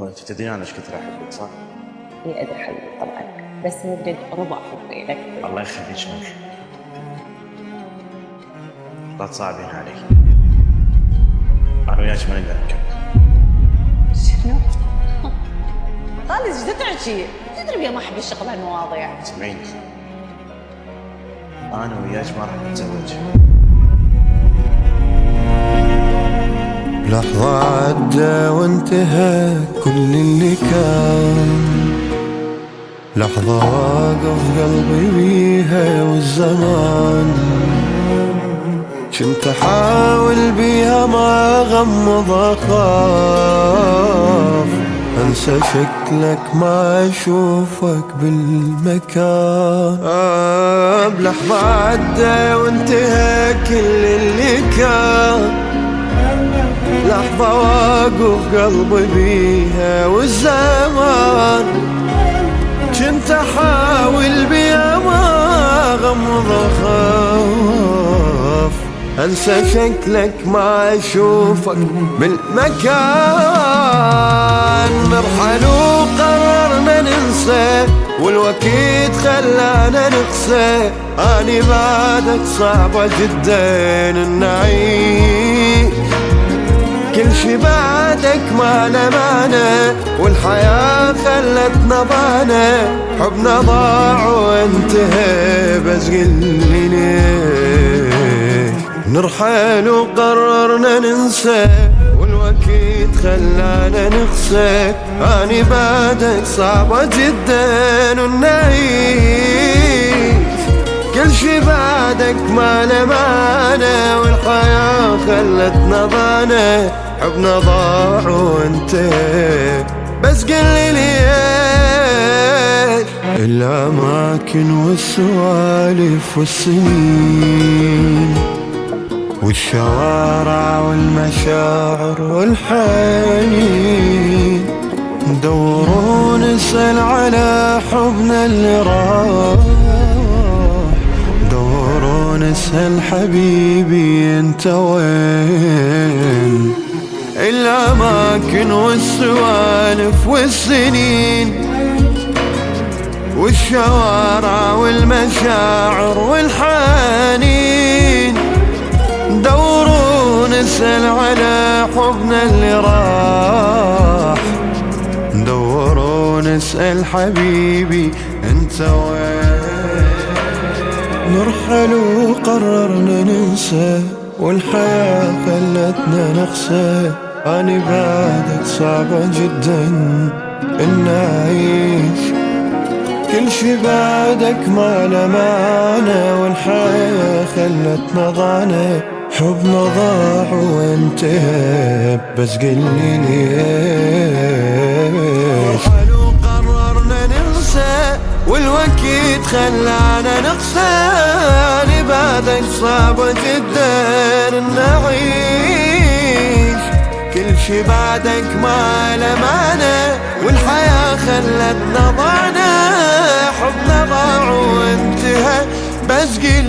وانت تدرين انا ايش كثر احبك صح؟ اي ادري حبيبي طبعا، بس هو بجد ربع حبي لك. الله يخليك نور. لا تصعبين علي. انا وياك ما نقدر نكمل. شنو؟ خالد ايش تحكي؟ تدري ما احب الشغل هالمواضيع. سمعيني، انا وياك ما راح نتزوج. لحظة عدى وانتهى كل اللي كان، لحظة واقف قلبي بيها والزمان، كنت احاول بيها ما اغمض اخاف انسى شكلك ما اشوفك بالمكان. بلحظة عدى وانتهى كل اللي كان، لحظة واقف قلبي بيها والزمان، كنت احاول بيها ما غمض اخاف انسى شكلك ما اشوفك بالمكان. نرحل وقررنا ننسى والوقت خلانا نقسى، اني بعدك صعبة جدا نعيش، كل شي بعدك ما له معنى والحياة خلتنا ضعنا، حبنا ضاع وانتهى بس قلي ليش. نرحل وقررنا ننسى والوقت خلانا نقسى، اني بعدك صعبة جدا ونعيش، كل شي بعدك ما له معنى والحياة خلتنا ضعنا، حبنا ضاع وانتهى بس قلي ليش. الأماكن والسوالف والسنين والشوارع والمشاعر والحنين، ندور ونسأل على حبنا اللي راح، ندور ونسأل حبيبي انت وين. الأماكن والسوالف والسنين والشوارع والمشاعر والحنين، ندور ونسأل على حبنا اللي راح، ندور ونسأل حبيبي انت وين. نرحل وقررنا ننسى والحياة خلتنا نقسى، اني بعدك صعبة جدا ان اعيش، كل شي بعدك ما له معنى والحياة خلتنا ضعنا، حبنا ضاع وانتهى بس قلي ليش. قررنا ننسى والوقت خلانا نقسى، اني بعدك صعبة جدا نعيش، كل شي بعدك ما له معنى والحياة خلتنا ضعنا، حبنا ضاع وانتهى بس قل